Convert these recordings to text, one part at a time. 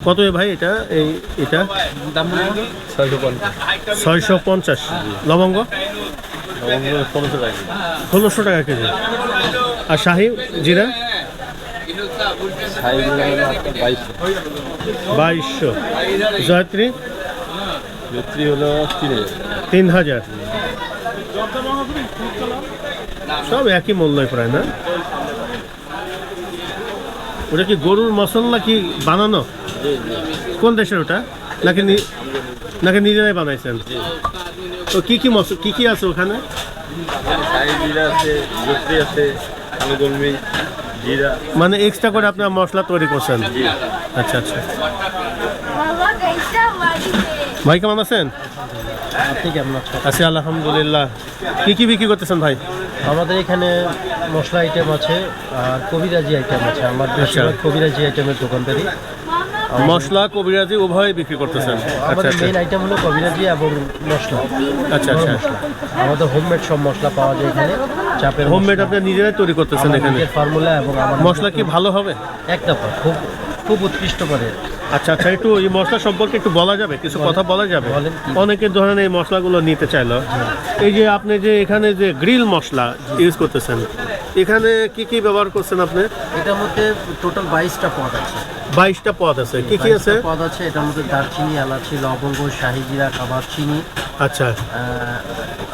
কত ভাই এটা? এটা দাম 650। লবঙ্গ 1600 টাকা কেজি। আর শাহি জিরা 2200। জয়ত্রী হলো 3000। সব একই মূল্যই প্রায় না? ওটা কি গরুর মশলা কি বানানো? কোন দেশের ওটা? নাকি নিজেরাই বানাইছেন? তো কি কি আছে ওখানে? মানে এক্সট্রা করে আপনার মশলা তৈরি করছেন? আচ্ছা আচ্ছা। ভাই কেমন আছেন? আপনি কেমন আছেন? আছি আলহামদুলিল্লাহ। কি বিক্রি করতেছেন ভাই? আমাদের এখানে মশলা আইটেম আছে আর কবিরাজি আইটেম আছে। আমার বেশিরভাগ কবিরাজি আইটেমের দোকানদারি। মশলা কবিরাজি উভয় বিক্রি করতেছেন? আমাদের মেইন আইটেম হলো কবিরাজি এবং মশলা। আচ্ছা আচ্ছা। আমাদের হোমমেড সব মশলা পাওয়া যায় এখানে। চাপের হোমমেড আপনি নিজেরাই তৈরি করতেছেন এখানে? ফর্মুলা এবং আমার মশলা কি ভালো হবে? একটা খুব উৎকৃষ্ট পদের। আচ্ছা আচ্ছা, একটু এই মশলা সম্পর্কে একটু বলা যাবে? কিছু কথা বলা যাবে? অনেকে ধরেন এই মশলাগুলো নিতে চাইলো। এই যে আপনি যে এখানে যে গ্রিল মশলা ইউজ করতেছেন, এখানে কি ব্যবহার করছেন আপনি? এটার মধ্যে টোটাল 22টা পদ আছে। 22টা পদ আছে। কি আছে? পদ আছে এটার মধ্যে দারচিনি, এলাচি, লবঙ্গ, শাহি জিরা, কাবাব চিনি। আচ্ছা।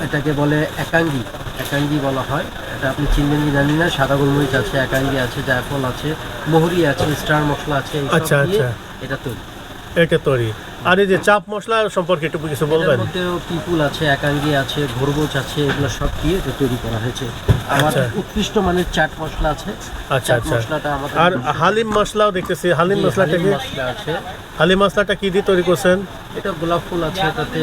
এটাকে বলে একাঙ্গি বলা হয়। এটা আপনি চিনবেন কি জানি না। সাদা গোলমরিচ আছে, একাঙ্গি আছে, জায়ফল আছে, মহুরি আছে, স্টার মশলা আছে। আচ্ছা আচ্ছা, এটা তৈরি। আর এই যে চাপ মশলা সম্পর্কে একটু কিছু বলবেন? পিপুল আছে, একাঙ্গি আছে, ঘোরবোচ আছে, এগুলো সব দিয়ে এটা তৈরি করা হয়েছে। আমাদের উৎকৃষ্ট মানের চাট মশলা আছে। আচ্ছা আচ্ছা। মশলাটা আমাদের। আর হালিম মশলাও দেখতেছি। হালিম মশলাটা কি? আছে। হালিম মশলাটা কি দিয়ে তৈরি করছেন? এটা গোলাপ ফুল আছে, এটাতে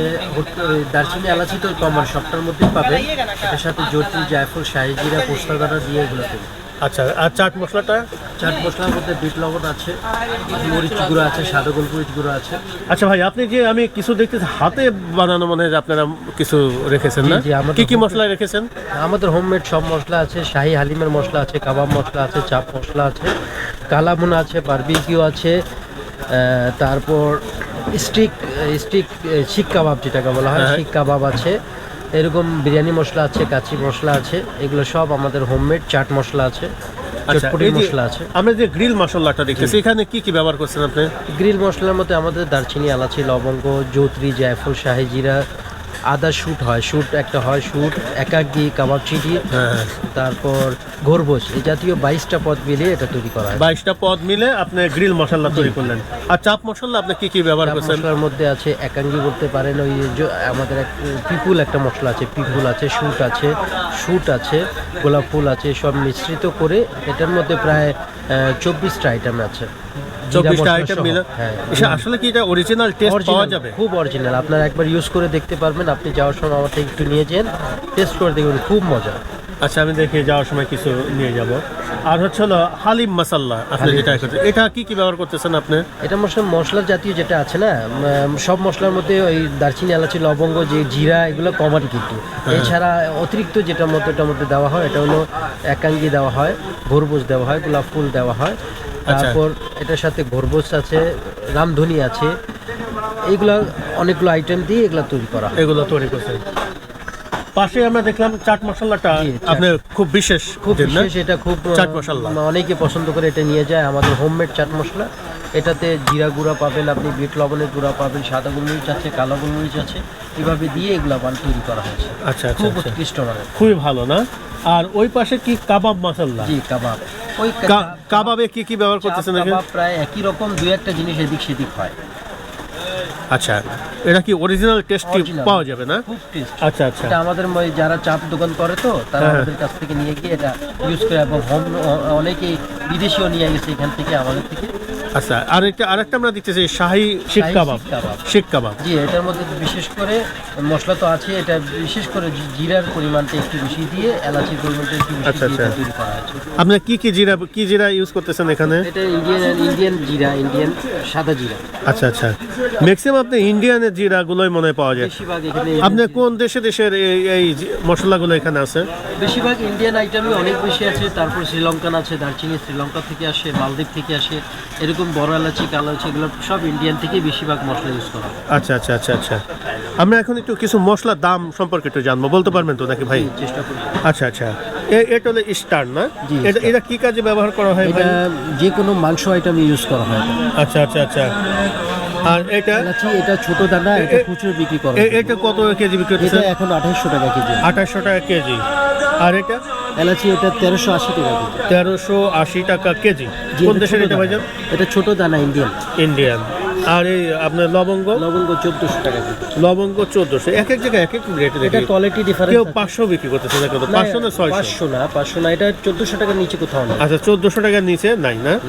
দারচিনি, এলাচি তো কমন সবটার মধ্যেই পাবেন। এটার সাথে জয়ত্রী, জায়ফল, শাহি জিরা, পোস্তা দানা দিয়ে এগুলো তৈরি। আচ্ছা। আর চাট মশলাটা? চাট মশলার মধ্যে বিট লবণ আছে, মরিচ গুঁড়ো আছে, সাদা গোলমরিচ গুঁড়ো আছে। আচ্ছা ভাই, আপনি যে আমি কিছু দেখতেছি হাতে বানানো, মানে আপনারা কিছু রেখেছেন না? কি মশলা রেখেছেন? আমাদের হোমমেড সব মশলা আছে। শাহি হালিমের মশলা আছে, কাবাব মশলা আছে, চাপ মশলা আছে, কালামুন আছে, বারবিকিউ আছে, তারপর স্টিক শিক কাবাব যেটাকে বলা হয়, শিক কাবাব আছে, এরকম বিরিয়ানি মশলা আছে, কাচি মশলা আছে। এগুলো সব আমাদের হোমমেড। চাট মশলা আছে, চটপটি মশলা আছে। আমরা যে গ্রিল মশলাটা দেখতেছি, এখানে কি ব্যবহার করছেন আপনি? গ্রিল মশলার মধ্যে আমাদের দারচিনি, এলাচি, লবঙ্গ, জয়ত্রী, জায়ফল, শাহি জিরা, আদা শুট হয়, একটা হয় শুট, একাগ্গি, কাবাব চিনি, তারপর ঘোরবোচ, এই জাতীয় 22টা পদ মিলিয়ে এটা তৈরি করা হয়। 22টা পদ মিলে আপনি গ্রিল মশলা তৈরি করলেন। আর চাপ মশলা আপনি কি ব্যবহার করছেন? মশলার মধ্যে আছে একাঙ্গি বলতে পারেন, ওই আমাদের পিপুল একটা মশলা আছে, পিপুল আছে, শুট আছে, গোলাপ ফুল আছে, সব মিশ্রিত করে এটার মধ্যে প্রায় 24টা আইটেম আছে। 24টা আইটেম মিলে। আসলে কি এটা অরিজিনাল টেস্ট পাওয়া যাবে? খুব অরিজিনাল। আপনারা একবার ইউজ করে দেখতে পারবেন। আপনি যাওয়ার সময় আমার থেকে একটু নিয়ে যান, টেস্ট করে দেখবেন, খুব মজা। আচ্ছা, আমি দেখি যাওয়ার সময় কিছু নিয়ে যাব। আর হলো হালিম মশলা, আপনি যেটা করছেন, এটা কি ব্যবহার করতেছেন আপনি? এটা মশলা জাতীয় যেটা আছে না, সব মশলার মধ্যে ওই দারচিনি, এলাচি, লবঙ্গ, যে জিরা, এগুলো কমন কিন্তু। এছাড়া অতিরিক্ত যেটার মধ্যে দেওয়া হয়, এটা হলো একাঙ্গি দেওয়া হয়, ঘোরবোচ দেওয়া হয়, গোলাপ ফুল দেওয়া হয়, তারপর এটার সাথে ঘোরবোচ আছে, রামধনি আছে। এইগুলা অনেকগুলো আইটেম দিয়ে এগুলো তৈরি করা হয়। এগুলো তৈরি করছেন। পাশে আমরা দেখলাম চাট মশলাটা আপনি খুব বিশেষ। এটা খুব চাট মশলা অনেকে পছন্দ করে, এটা নিয়ে যায়। আমাদের হোমমেড চাট মশলা। এটাতে জিরা গুঁড়া পাবেন, আপনি বিট লবণের গুঁড়া পাবেন, সাদা গোলমরিচ আছে, কালো গোলমরিচ আছে, এভাবে দিয়ে এগুলো তৈরি করা হয়েছে। আচ্ছা, খুব উৎকৃষ্ট মানে, খুবই ভালো না? আর ওই পাশে কি কাবাব মশলা? জি, কাবাব। ওই কাবাবে কি ব্যবহার করতেছেন? প্রায় একই রকম, 2-1টা জিনিস এদিক সেদিক হয়। আচ্ছা, এটা কি অরিজিনাল টেস্ট পাওয়া যাবে না? খুব টেস্ট। আচ্ছা আচ্ছা। এটা আমাদের যারা চাপ দোকান করে তো তারা আমাদের কাছ থেকে নিয়ে গিয়ে এটা ইউজ করে, এবং অনেকেই বিদেশিও নিয়ে গেছে এখান থেকে, আমাদের থেকে। আচ্ছা, আরেকটা আমরা দেখতেছি শাহি শিক কাবাব। জি, এটার মধ্যে বিশেষ করে মশলা তো আছে, এটা বিশেষ করে জিরার পরিমাণটা একটু বেশি দিয়ে, এলাচির পরিমাণটা একটু বেশি দিয়ে তৈরি করা হয়েছে। আপনি কি জিরা ইউজ করতেছেন এখানে? এটা ইন্ডিয়ান জিরা, ইন্ডিয়ান সাদা জিরা। আচ্ছা আচ্ছা। ম্যাক্সিমাম আপনি ইন্ডিয়ানের জিরাগুলোই মনে পাওয়া যায়। বেশিরভাগ এখানে। আপনি কোন দেশের এই মশলাগুলো এখানে আছে? বেশিরভাগ ইন্ডিয়ান আইটেমই অনেক বেশি আছে। তারপর শ্রীলঙ্কান আছে, দারচিনি শ্রীলঙ্কা থেকে আসে, মালদ্বীপ থেকে আসে, এরকম একদম বড় এলাচি, কালো এলাচি এগুলো সব ইন্ডিয়ান থেকে বেশিরভাগ মশলা ইউজ করা হয়। আচ্ছা আচ্ছা আচ্ছা আচ্ছা, আমরা এখন একটু কিছু মশলার দাম সম্পর্কে একটু জানবো, বলতে পারবেন তো নাকি ভাই? চেষ্টা করি। আচ্ছা আচ্ছা, এটা হলো স্টার না? জি, এটা star। এটা কি কাজে ব্যবহার করা হয় ভাই? এটা যে কোনো মাংস আইটেম ইউজ করা হয়। আচ্ছা আচ্ছা আচ্ছা, আর এটা এলাচি এটা ছোট দানা, এটা খুচরো বিক্রি করা হয়। এটা কত কেজি বিক্রি এটা হচ্ছে? এখন 2800 টাকা কেজি। 2800 টাকা কেজি। আর এটা এলাচি এটা 1380 টাকা কেজি। 1380 টাকা কেজি। জি, কোন এটা দেশের ছোট এটা দানা। ভাইজান? এটা ছোট দানা ইন্ডিয়ান। ইন্ডিয়ান। আর এই আপনার লবঙ্গ? লবঙ্গ 1400 টাকা কেজি। লবঙ্গ 1400। এক এক জায়গায় এক এক রেট এটা দেখি। Quality difference. কেউ 500 বিক্রি করতেছে, দেখো তো 500 না 600? 500 না, এটা 1400 টাকার নিচে কোথাও না। আচ্ছা, 1400 টাকার নিচে নাই না?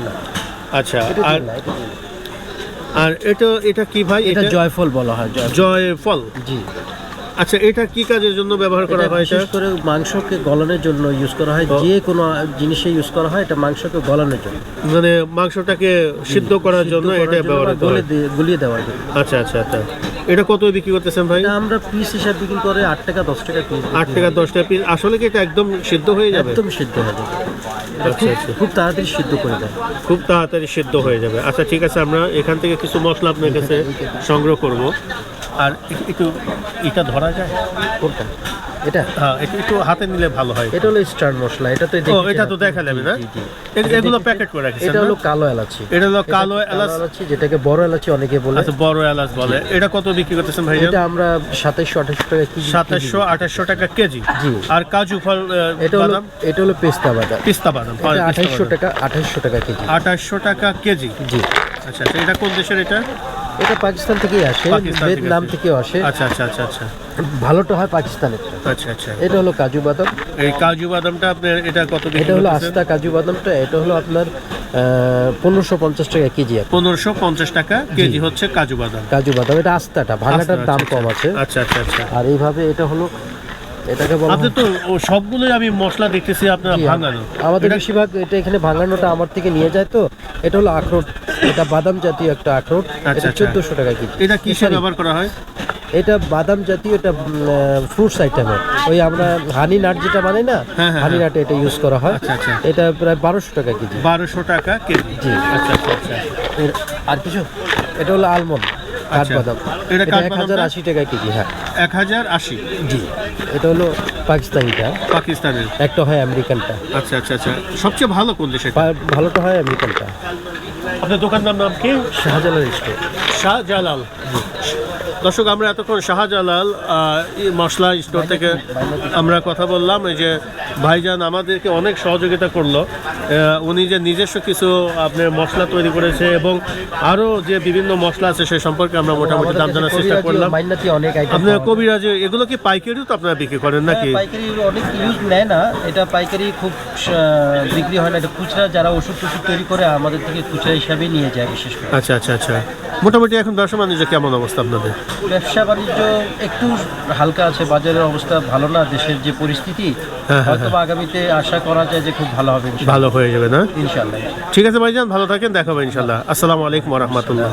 আচ্ছা, এটা আর দিন না, এটা দিন না। আর এটা কি ভাই? এটা জয়ফল বলা হয়, জয়ফল। জয়ফল। জি। আচ্ছা, এটা কি কাজের জন্য ব্যবহার করা এটা হয়? এটা বিশেষ করে মাংসকে গলানোর জন্য ইউজ করা হয়। যে কোনো জিনিসে ইউজ করা হয়, এটা মাংসকে গলানোর জন্য, মানে মাংসটাকে সিদ্ধ করার জন্য সিদ্ধ এটা করার জন্য ব্যবহৃত বা হয়। গুলিয়ে দেওয়ার জন্য। আচ্ছা আচ্ছা আচ্ছা, এটা কত বিক্রি করতেছেন ভাই? এটা আমরা পিস হিসাব বিক্রি করে 8 টাকা 10 টাকা পিস। 8 টাকা 10 টাকা পিস। আসলে কি এটা একদম সিদ্ধ হয়ে যাবে? একদম সিদ্ধ হয়ে যাবে। এটা আচ্ছা, আচ্ছা। খুব তাড়াতাড়ি সিদ্ধ করে দেয়। খুব তাড়াতাড়ি সিদ্ধ হয়ে যাবে। আচ্ছা ঠিক আছে, আমরা এখান থেকে কিছু মশলা আপনার কাছে সংগ্রহ করব। আর একটু এটা ধরা যায়? কোনটা? এটা হ্যাঁ, একটু হাতে নিলে ভালো হয়। এটা হলো স্টার মশলা। এটা তো ও, এটা তো দেখা যাবে না? জি, জি। এগুলো প্যাকেট করে রাখছেন এটা না? হলো কালো এলাচি। এটা হলো কালো এলাচ। এলাচি, যেটাকে বড় এলাচি অনেকে বলে। আচ্ছা, বড় এলাচ বলে। এটা কত বিক্রি করতেছেন ভাইজান? এটা আমরা 2700-2800 টাকা কেজি। 2700-2800 টাকা কেজি। জি। আর কাজু ফল, বাদাম? এটা হলো পেস্তা বাদাম। পিস্তা বাদাম। এটা 2800 টাকা কেজি। 2800 টাকা কেজি। জি। আচ্ছা আচ্ছা, এটা কোন দেশের এটা? এটা পাকিস্তান থেকেই আসে, পাকিস্তান থেকে ভিয়েতনাম আসে। থেকেও আসে। আচ্ছা আচ্ছা আচ্ছা আচ্ছা ভালোটা হয় পাকিস্তানের। আচ্ছা আচ্ছা। এটা হলো কাজু বাদাম। এই কাজু বাদামটা আপনার এটা কত বিক্রি এটা হলো করতেছেন? আস্তা কাজু বাদামটা, এটা হলো আপনার 1550 টাকা কেজি। 1550 টাকা কেজি হচ্ছে কাজু বাদাম। কাজু বাদাম এটা আস্তাটা, ভাঙাটার আচ্ছা, দাম আচ্ছা, কম আছে। আচ্ছা আচ্ছা আচ্ছা। আর এইভাবে এটা হলো, এটাকে বলা আপনি হয়- তো সবগুলোই আমি মশলা দেখতেছি আপনার জি, ভাঙানো। আমাদের এটা- বেশিরভাগ এটা এখানে ভাঙানোটা আমার থেকে নিয়ে যায়। তো এটা হলো আখরোট, এটা বাদাম জাতীয় একটা আখরোট। আচ্ছা, এটা আচ্ছা। 1400 টাকা কেজি। এটা কিসে ব্যবহার করা হয়? এটা বাদাম জাতীয়, এটা ফ্রুটস আইটেমে। ওই আমরা হানি নাট যেটা বানাই না, হ্যাঁ, হ্যাঁ, হানি নাটে এটা ইউজ করা হয়। আচ্ছা, আচ্ছা। এটা প্রায় 1200 টাকা কেজি। 1200 টাকা কেজি। জি। আচ্ছা আচ্ছা আচ্ছা। আর কিছু, এটা হলো আলমন্ড, কাঠবাদাম। এটা এটা কাঠবাদামটা? 1080 টাকা কেজি। হ্যাঁ 1080। জি। এটা হলো পাকিস্তানিটা, পাকিস্তানের। একটা হয় আমেরিকানটা। আচ্ছা আচ্ছা আচ্ছা। সবচেয়ে ভালো কোন দেশে? ভালোটা হয় আমেরিকানটা। আপনার দোকানটার নাম কি? শাহজালাল স্টোর। শাহজালাল। দর্শক, আমরা এতক্ষণ শাহজালাল মশলা স্টোর থেকে আমরা কথা বললাম। এই যে ভাইজান আমাদেরকে অনেক সহযোগিতা করলো। উনি যে নিজস্ব কিছু আপনার মশলা তৈরি করেছে এবং আরও যে বিভিন্ন মশলা আছে সে সম্পর্কে আমরা মোটামুটি দাম জানার চেষ্টা করলাম। মাইনাতি অনেক আইটেম। আপনার কবিরাজ এগুলো কি পাইকারিও তো আপনারা বিক্রি করেন নাকি? পাইকারি অনেক ইউজ নেয় না, এটা পাইকারি খুব বিক্রি হয় না। এটা খুচরা যারা ওষুধ টষুধ তৈরি করে আমাদের থেকে খুচরা হিসাবে নিয়ে যায় বিশেষ করে। আচ্ছা আচ্ছা আচ্ছা। মোটামুটি এখন ব্যবসা বাণিজ্য কেমন অবস্থা আপনাদের? ব্যবসা বাণিজ্য একটু হালকা আছে, বাজারের অবস্থা ভালো না, দেশের যে পরিস্থিতি। হয়তো বা আগামীতে আশা করা যায় যে খুব ভালো হবে, ভালো হয়ে যাবে না? ইনশাআল্লাহ। ঠিক আছে ভাইজান, ভালো থাকেন, দেখা হবে ইনশাল্লাহ। আসসালামু আলাইকুম ওয়া রাহমাতুল্লাহ।